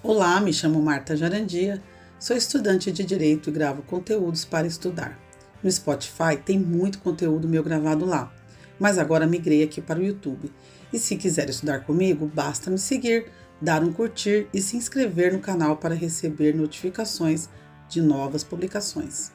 Olá, me chamo Marta Jarandia, sou estudante de Direito e gravo conteúdos para estudar. No Spotify tem muito conteúdo meu gravado lá, mas agora migrei aqui para o YouTube. E se quiser estudar comigo, basta me seguir, dar um curtir e se inscrever no canal para receber notificações de novas publicações.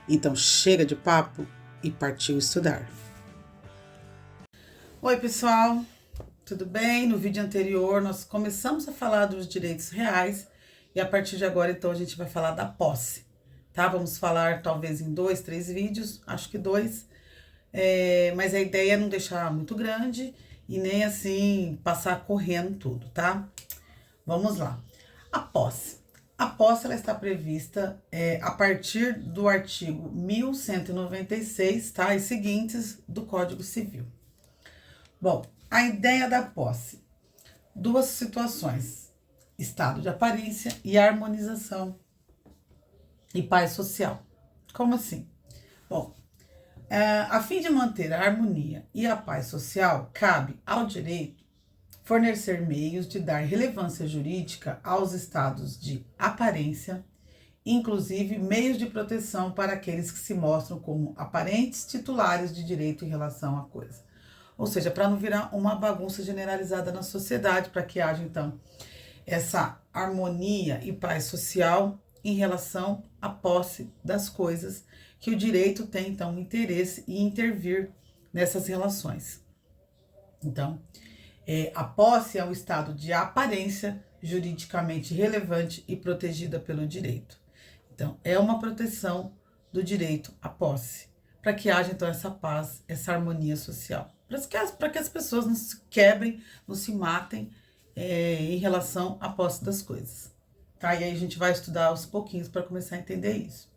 Então chega de papo e partiu estudar. Oi pessoal, tudo bem? No vídeo anterior nós começamos a falar dos direitos reais e a partir de agora então a gente vai falar da posse, tá? Vamos falar talvez em 2, 3 vídeos, acho que 2, mas a ideia é não deixar muito grande e nem assim passar correndo tudo, tá? Vamos lá. A posse. A posse ela está prevista a partir do artigo 1196, tá? E seguintes do Código Civil. Bom, a ideia da posse. Duas situações: estado de aparência e harmonização e paz social. Como assim? Bom, a fim de manter a harmonia e a paz social, cabe ao direito fornecer meios de dar relevância jurídica aos estados de aparência, inclusive meios de proteção para aqueles que se mostram como aparentes titulares de direito em relação à coisa. Ou seja, para não virar uma bagunça generalizada na sociedade, para que haja, então, essa harmonia e paz social em relação à posse das coisas, que o direito tem, então, interesse em intervir nessas relações. Então, a posse é um estado de aparência juridicamente relevante e protegida pelo direito. Então, é uma proteção do direito à posse, para que haja, então, essa paz, essa harmonia social. Para que as pessoas não se quebrem, não se matem em relação à posse das coisas. Tá? E aí a gente vai estudar aos pouquinhos para começar a entender isso.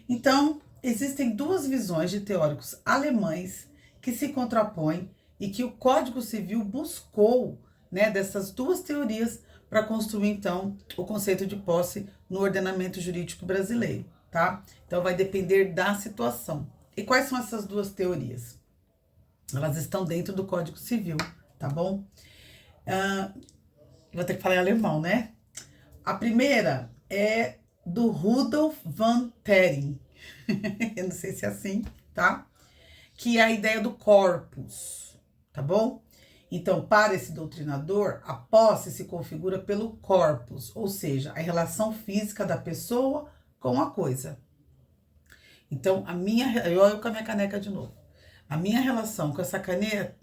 Então, existem duas visões de teóricos alemães que se contrapõem e que o Código Civil buscou, né, dessas duas teorias para construir, então, o conceito de posse no ordenamento jurídico brasileiro, tá? Então, vai depender da situação. E quais são essas duas teorias? Elas estão dentro do Código Civil, tá bom? Vou ter que falar em alemão, né? A primeira é do Rudolf van Thering. Eu não sei se é assim, tá? Que é a ideia do corpus, tá bom? Então, para esse doutrinador, a posse se configura pelo corpus, ou seja, a relação física da pessoa com a coisa. Então, eu com a minha caneca de novo. A minha relação com essa caneca,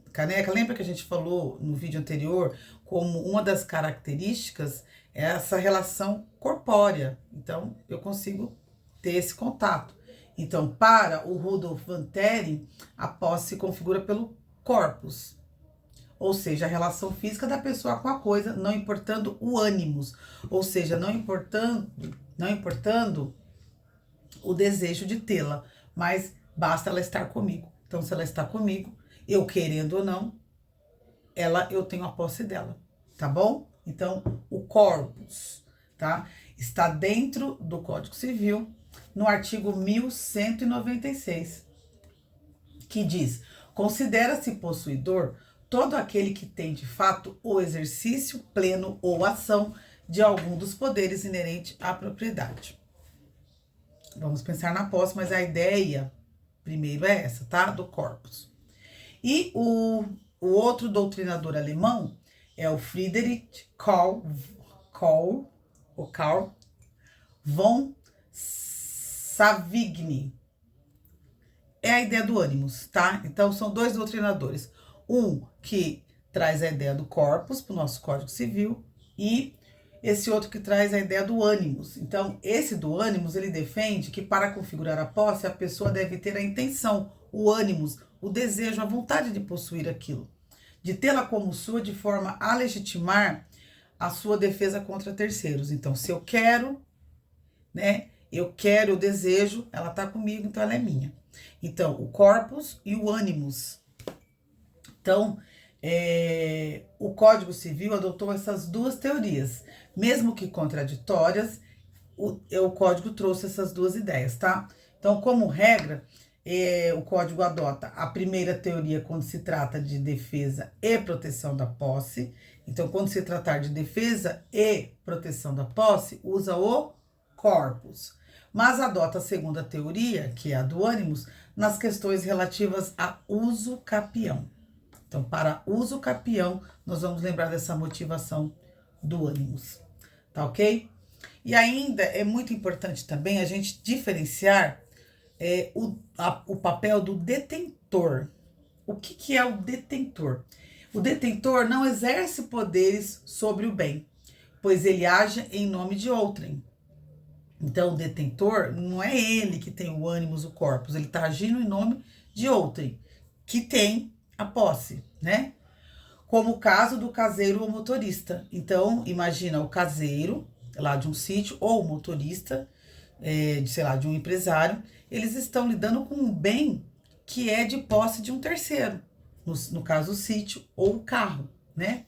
lembra que a gente falou no vídeo anterior, como uma das características é essa relação corpórea. Então, eu consigo ter esse contato. Então, para o Rudolf van Thering, a posse se configura pelo corpus, ou seja, a relação física da pessoa com a coisa, não importando o ânimos, ou seja, não importando o desejo de tê-la, mas basta ela estar comigo. Então, se ela está comigo, eu querendo ou não, eu tenho a posse dela, tá bom? Então, o corpus, tá? Está dentro do Código Civil, no artigo 1196, que diz: considera-se possuidor todo aquele que tem de fato o exercício pleno ou ação de algum dos poderes inerente à propriedade. Vamos pensar na posse, mas a ideia primeiro é essa, tá? Do corpus. E o outro doutrinador alemão é o Friedrich Karl von Savigny. É a ideia do ânimos, tá? Então, são dois doutrinadores. Um que traz a ideia do corpus para o nosso Código Civil e esse outro que traz a ideia do ânimos. Então, esse do ânimos, ele defende que para configurar a posse, a pessoa deve ter a intenção, o ânimos, o desejo, a vontade de possuir aquilo, de tê-la como sua de forma a legitimar a sua defesa contra terceiros. Então, se eu quero, né, eu desejo, ela tá comigo, então ela é minha. Então, o corpus e o ânimos. Então, o Código Civil adotou essas duas teorias, mesmo que contraditórias, o Código trouxe essas duas ideias, tá? Então, como regra, o Código adota a primeira teoria quando se trata de defesa e proteção da posse, Então, quando se tratar de defesa e proteção da posse, usa o corpus, mas adota a segunda teoria, que é a do ânimos, nas questões relativas a uso capião. Então, para uso capião, nós vamos lembrar dessa motivação do ânimos, tá ok? E ainda é muito importante também a gente diferenciar o papel do detentor. O que é o detentor? O detentor não exerce poderes sobre o bem, pois ele age em nome de outrem. Então, o detentor não é ele que tem o ânimos, o corpus, ele está agindo em nome de outrem, que tem a posse, né? Como o caso do caseiro ou motorista. Então, imagina o caseiro lá de um sítio ou o motorista, de um empresário, eles estão lidando com um bem que é de posse de um terceiro, no caso o sítio ou o carro, né?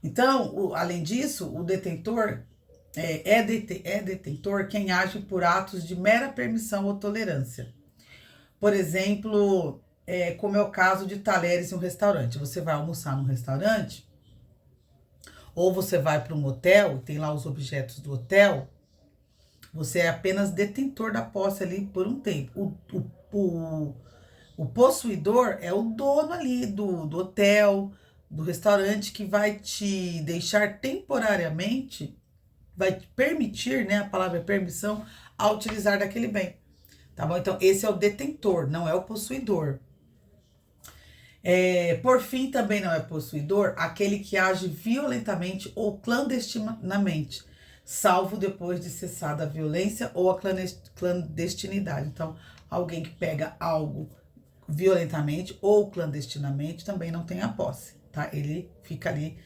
Então, além disso, o detentor é detentor quem age por atos de mera permissão ou tolerância. Por exemplo, como é o caso de talheres em um restaurante. Você vai almoçar num restaurante, ou você vai para um hotel, tem lá os objetos do hotel, você é apenas detentor da posse ali por um tempo. O possuidor é o dono ali do hotel, do restaurante, que vai te deixar temporariamente, vai te permitir, né, a palavra é permissão, a utilizar daquele bem. Tá bom? Então, esse é o detentor, não é o possuidor. Por fim, também não é possuidor aquele que age violentamente ou clandestinamente, salvo depois de cessada a violência ou a clandestinidade. Então, alguém que pega algo violentamente ou clandestinamente também não tem a posse, tá? Ele fica ali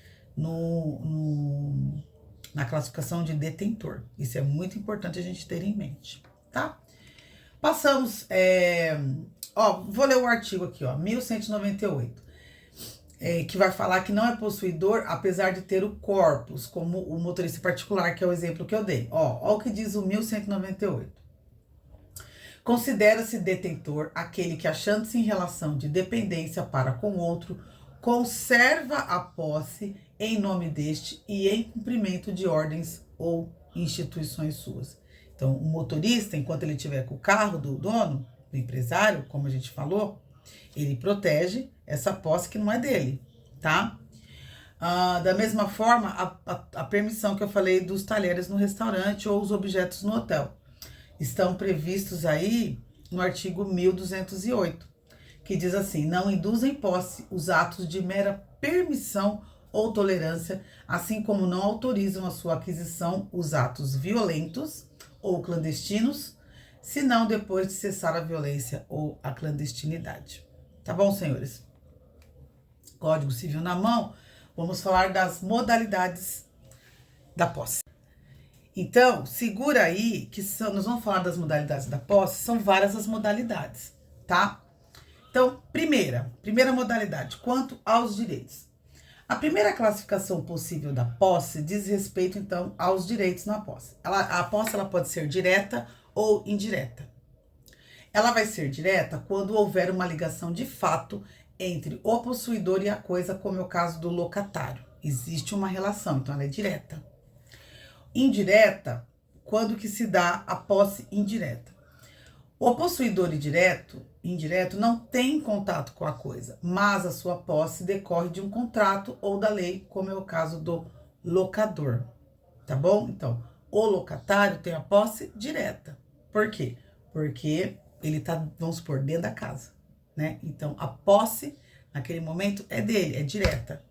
na classificação de detentor. Isso é muito importante a gente ter em mente, tá? Passamos, vou ler o artigo aqui, 1198, que vai falar que não é possuidor, apesar de ter o corpus, como o motorista particular, que é o exemplo que eu dei. Ó o que diz o 1198. Considera-se detentor aquele que, achando-se em relação de dependência para com outro, conserva a posse em nome deste e em cumprimento de ordens ou instituições suas. Então, o motorista, enquanto ele estiver com o carro do dono, do empresário, como a gente falou, ele protege essa posse que não é dele, tá? Da mesma forma, a permissão que eu falei dos talheres no restaurante ou os objetos no hotel estão previstos aí no artigo 1208, que diz assim: não induzem posse os atos de mera permissão ou tolerância, assim como não autorizam a sua aquisição os atos violentos ou clandestinos, senão depois de cessar a violência ou a clandestinidade. Tá bom, senhores? Código Civil na mão, vamos falar das modalidades da posse. Então, segura aí, nós vamos falar das modalidades da posse, são várias as modalidades, tá? Então, primeira modalidade, quanto aos direitos. A primeira classificação possível da posse diz respeito, então, aos direitos na posse. A posse ela pode ser direta ou indireta. Ela vai ser direta quando houver uma ligação de fato entre o possuidor e a coisa, como é o caso do locatário. Existe uma relação, então ela é direta. Indireta, quando que se dá a posse indireta. O possuidor indireto não tem contato com a coisa, mas a sua posse decorre de um contrato ou da lei, como é o caso do locador, tá bom? Então, o locatário tem a posse direta. Por quê? Porque ele tá, vamos supor, dentro da casa, né? Então, a posse, naquele momento, é dele, é direta.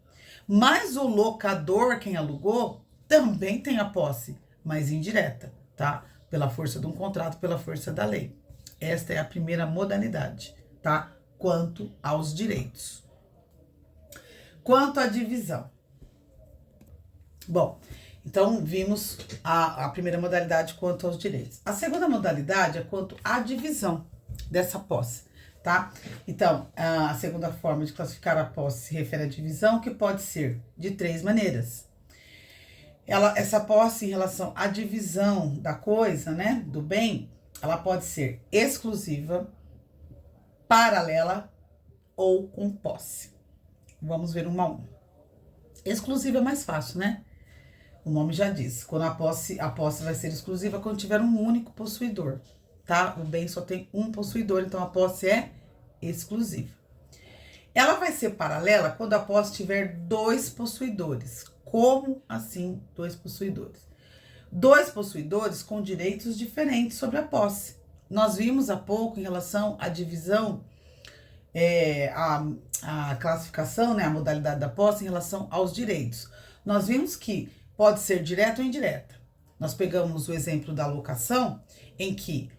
Mas o locador, quem alugou, também tem a posse, mas indireta, tá? Pela força de um contrato, pela força da lei. Esta é a primeira modalidade, tá? Quanto aos direitos. Quanto à divisão. Bom, então vimos a primeira modalidade quanto aos direitos. A segunda modalidade é quanto à divisão dessa posse, tá? Então, a segunda forma de classificar a posse se refere à divisão, que pode ser de 3 maneiras. Essa posse em relação à divisão da coisa, né, do bem, ela pode ser exclusiva, paralela ou com posse. Vamos ver uma a uma. Exclusiva é mais fácil, né? O nome já diz. Quando a posse vai ser exclusiva quando tiver um único possuidor, tá? O bem só tem um possuidor, então a posse é exclusiva. Ela vai ser paralela quando a posse tiver dois possuidores. Como assim dois possuidores? Dois possuidores com direitos diferentes sobre a posse. Nós vimos há pouco em relação à divisão, a classificação, né, a modalidade da posse em relação aos direitos. Nós vimos que pode ser direta ou indireta. Nós pegamos o exemplo da locação, em que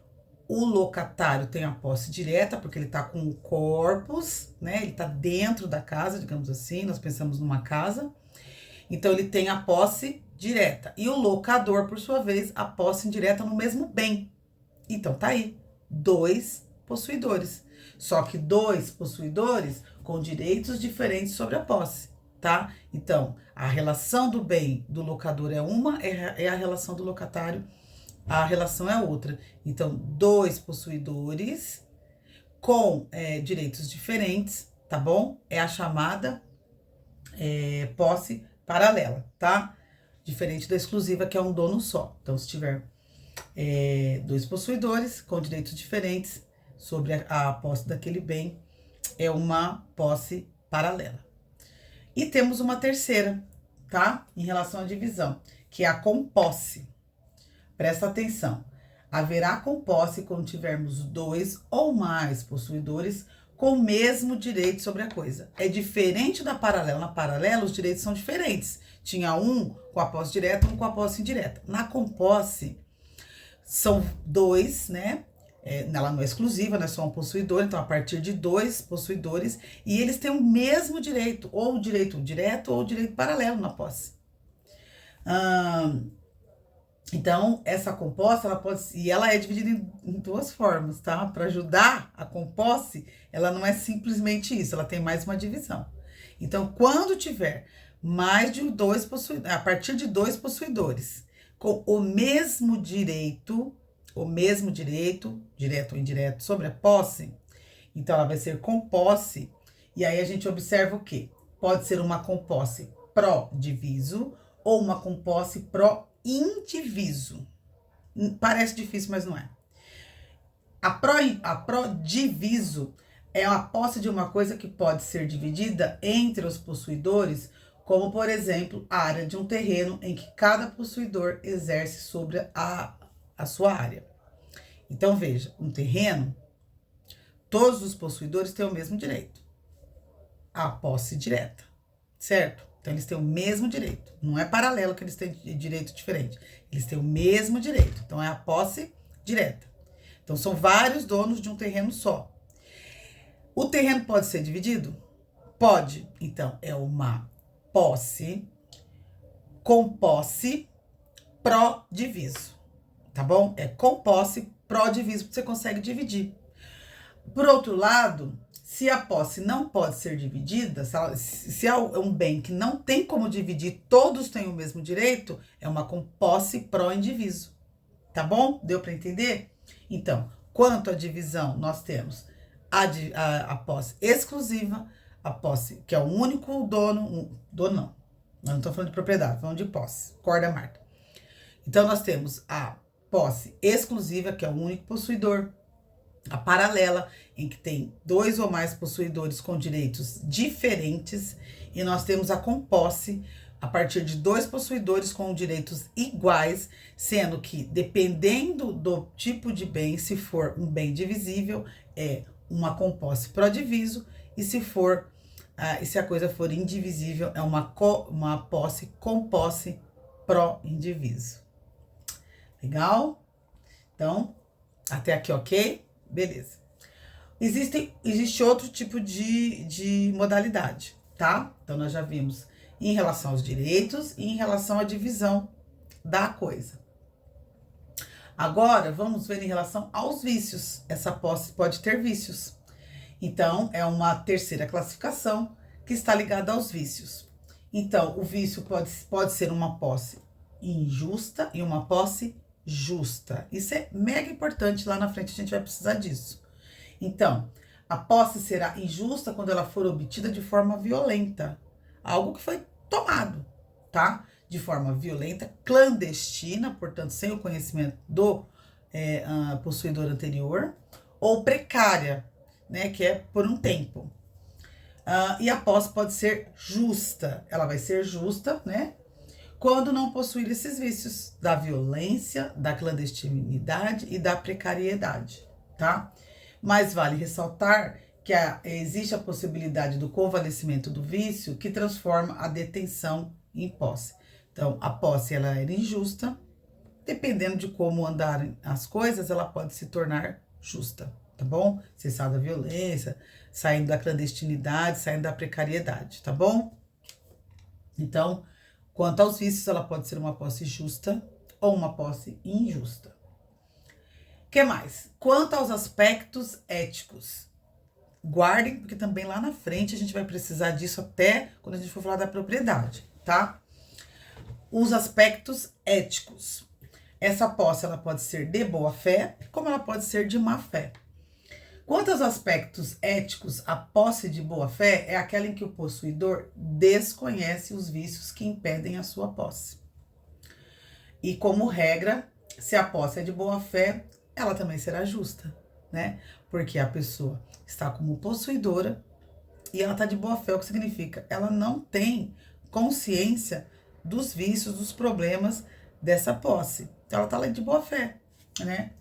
o locatário tem a posse direta, porque ele está com o corpus, né? Ele está dentro da casa, digamos assim, nós pensamos numa casa. Então, ele tem a posse direta. E o locador, por sua vez, a posse indireta no mesmo bem. Então, tá aí, dois possuidores. Só que dois possuidores com direitos diferentes sobre a posse, tá? Então, a relação do bem do locador é uma, é a relação do locatário, a relação é outra. Então, dois possuidores com direitos diferentes, tá bom? É a chamada posse paralela, tá? Diferente da exclusiva, que é um dono só. Então, se tiver dois possuidores com direitos diferentes sobre a posse daquele bem, é uma posse paralela. E temos uma terceira, tá? Em relação à divisão, que é a composse. Presta atenção. Haverá composse quando tivermos dois ou mais possuidores com o mesmo direito sobre a coisa. É diferente da paralela. Na paralela, os direitos são diferentes. Tinha um com a posse direta, um com a posse indireta. Na composse, são dois, né? Ela não é exclusiva, não é só um possuidor. Então, a partir de dois possuidores, e eles têm o mesmo direito, ou o direito direto ou o direito paralelo na posse. Então, essa composse, ela é dividida em duas formas, tá? Para ajudar a composse, ela não é simplesmente isso, ela tem mais uma divisão. Então, quando tiver mais de dois possuidores, a partir de dois possuidores, com o mesmo direito, direto ou indireto, sobre a posse, então ela vai ser composse, e aí a gente observa o quê? Pode ser uma composse pró-diviso ou uma composse pró-indiviso. Parece difícil, mas não é. A pró-diviso é a posse de uma coisa que pode ser dividida entre os possuidores, como, por exemplo, a área de um terreno em que cada possuidor exerce sobre a sua área. Então, veja, um terreno, todos os possuidores têm o mesmo direito. A posse direta, certo? Então, eles têm o mesmo direito. Não é paralelo que eles têm direito diferente. Eles têm o mesmo direito. Então, é a posse direta. Então, são vários donos de um terreno só. O terreno pode ser dividido? Pode. Então, é uma posse com posse pró-diviso. Tá bom? É com posse pró-diviso, porque você consegue dividir. Por outro lado, se a posse não pode ser dividida, se é um bem que não tem como dividir, todos têm o mesmo direito, é uma com posse pró-indiviso. Tá bom? Deu para entender? Então, quanto à divisão, nós temos a posse exclusiva, a posse que é o único dono, dono não estou falando de propriedade, estou falando de posse, corda Marta. Então, nós temos a posse exclusiva, que é o único possuidor, a paralela, em que tem dois ou mais possuidores com direitos diferentes, e nós temos a composse, a partir de dois possuidores com direitos iguais, sendo que, dependendo do tipo de bem, se for um bem divisível, é uma composse pró-diviso, e se a coisa for indivisível, é uma posse com posse pró-indiviso. Legal? Então, até aqui, ok? Beleza. Existe outro tipo de modalidade, tá? Então, nós já vimos em relação aos direitos e em relação à divisão da coisa. Agora, vamos ver em relação aos vícios. Essa posse pode ter vícios. Então, é uma terceira classificação que está ligada aos vícios. Então, o vício pode ser uma posse injusta e uma posse justa. Isso é mega importante, lá na frente a gente vai precisar disso. Então, a posse será injusta quando ela for obtida de forma violenta. Algo que foi tomado, tá? De forma violenta, clandestina, portanto, sem o conhecimento do possuidor anterior, ou precária, né? Que é por um tempo. E a posse pode ser justa, ela vai ser justa, né? Quando não possuir esses vícios da violência, da clandestinidade e da precariedade, tá? Mas vale ressaltar que existe a possibilidade do convalescimento do vício que transforma a detenção em posse. Então, a posse ela era injusta, dependendo de como andarem as coisas, ela pode se tornar justa, tá bom? Cessar da violência, saindo da clandestinidade, saindo da precariedade, tá bom? Então, quanto aos vícios, ela pode ser uma posse justa ou uma posse injusta. O que mais? Quanto aos aspectos éticos, guardem, porque também lá na frente a gente vai precisar disso até quando a gente for falar da propriedade, tá? Os aspectos éticos. Essa posse, ela pode ser de boa fé, como ela pode ser de má fé. Quanto aos aspectos éticos, a posse de boa fé é aquela em que o possuidor desconhece os vícios que impedem a sua posse. E como regra, se a posse é de boa fé, ela também será justa, né? Porque a pessoa está como possuidora e ela está de boa fé, o que significa? Ela não tem consciência dos vícios, dos problemas dessa posse. Então, ela está lá de boa fé, né?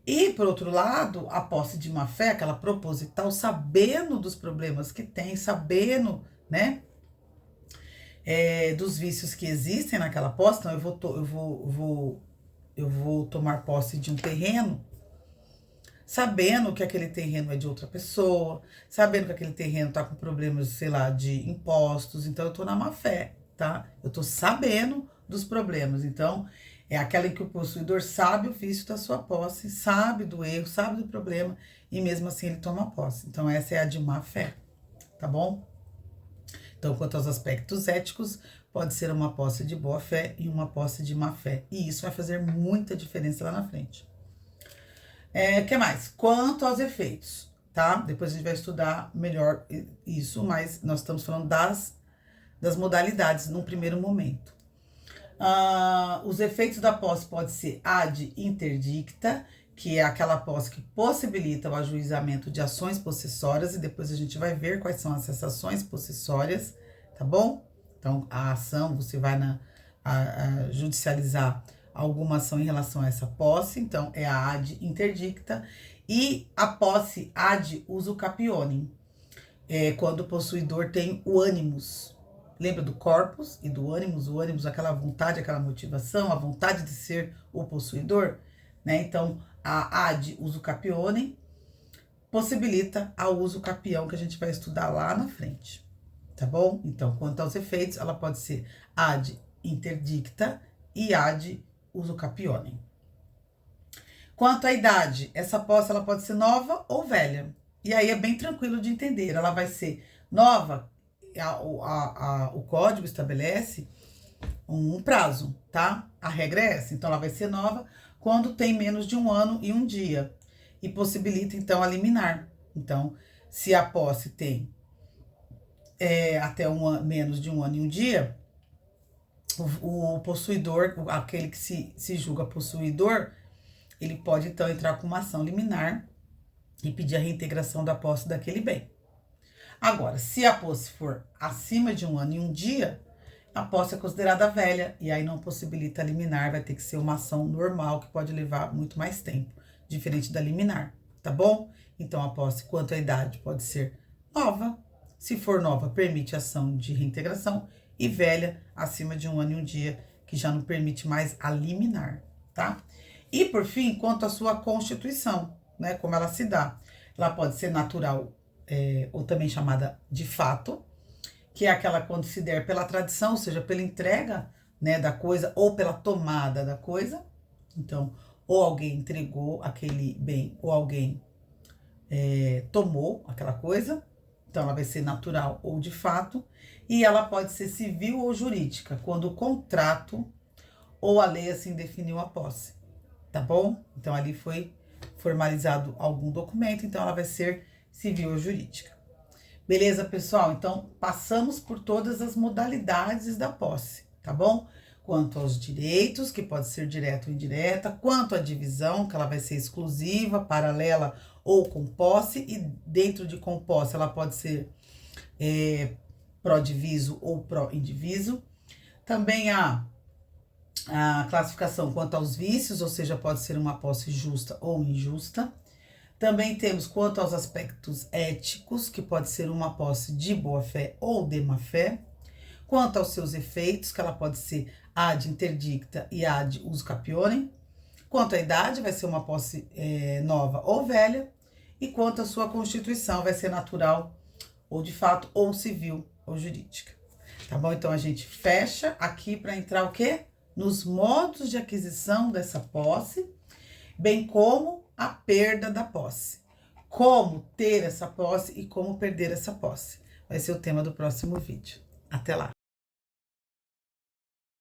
E, por outro lado, a posse de má fé, aquela proposital, sabendo dos problemas que tem, sabendo, né, dos vícios que existem naquela posse. Então, eu vou tomar posse de um terreno, sabendo que aquele terreno é de outra pessoa, sabendo que aquele terreno tá com problemas, sei lá, de impostos. Então, eu tô na má fé, tá? Eu tô sabendo dos problemas. Então, é aquela em que o possuidor sabe o vício da sua posse, sabe do erro, sabe do problema, e mesmo assim ele toma posse. Então, essa é a de má fé, tá bom? Então, quanto aos aspectos éticos, pode ser uma posse de boa fé e uma posse de má fé. E isso vai fazer muita diferença lá na frente. Que mais? Quanto aos efeitos, tá? Depois a gente vai estudar melhor isso, mas nós estamos falando das modalidades num primeiro momento. Os efeitos da posse pode ser ad interdicta, que é aquela posse que possibilita o ajuizamento de ações possessórias, e depois a gente vai ver quais são essas ações possessórias, tá bom? Então, a ação, você vai judicializar alguma ação em relação a essa posse, então é a ad interdicta, e a posse ad usucapionem, quando o possuidor tem o animus. Lembra do corpus e do ânimos? O ânimos, aquela vontade, aquela motivação, a vontade de ser o possuidor, né? Então, a ad usucapionem possibilita a uso capião, que a gente vai estudar lá na frente, tá bom? Então, quanto aos efeitos, ela pode ser ad interdicta e ad usucapionem. Quanto à idade, essa posse ela pode ser nova ou velha. E aí é bem tranquilo de entender. Ela vai ser nova, o código estabelece um prazo, tá? A regra é essa. Então, ela vai ser nova quando tem menos de 1 ano e 1 dia. E possibilita, então, a liminar. Então, se a posse tem até menos de 1 ano e 1 dia, o possuidor, aquele que se julga possuidor, ele pode, então, entrar com uma ação liminar e pedir a reintegração da posse daquele bem. Agora, se a posse for acima de 1 ano e 1 dia, a posse é considerada velha e aí não possibilita a liminar, vai ter que ser uma ação normal que pode levar muito mais tempo, diferente da liminar, tá bom? Então, a posse, quanto à idade, pode ser nova. Se for nova, permite ação de reintegração, e velha, acima de 1 ano e 1 dia, que já não permite mais a liminar, tá? E, por fim, quanto à sua constituição, né, como ela se dá. Ela pode ser natural, ou também chamada de fato, que é aquela quando se der pela tradição, ou seja, pela entrega, né, da coisa, ou pela tomada da coisa. Então, ou alguém entregou aquele bem, ou alguém tomou aquela coisa. Então, ela vai ser natural ou de fato. E ela pode ser civil ou jurídica, quando o contrato ou a lei assim definiu a posse, tá bom? Então, ali foi formalizado algum documento, então ela vai ser civil ou jurídica. Beleza, pessoal? Então, passamos por todas as modalidades da posse, tá bom? Quanto aos direitos, que pode ser direta ou indireta, quanto à divisão, que ela vai ser exclusiva, paralela ou com posse, e dentro de com posse ela pode ser pró-diviso ou pró-indiviso. Também a classificação quanto aos vícios, ou seja, pode ser uma posse justa ou injusta. Também temos quanto aos aspectos éticos, que pode ser uma posse de boa-fé ou de má-fé. Quanto aos seus efeitos, que ela pode ser ad interdicta e ad usucapione. Quanto à idade, vai ser uma posse nova ou velha. E quanto à sua constituição, vai ser natural ou de fato, ou civil ou jurídica. Tá bom? Então, a gente fecha aqui para entrar o quê? Nos modos de aquisição dessa posse, bem como a perda da posse. Como ter essa posse e como perder essa posse. Vai ser o tema do próximo vídeo. Até lá!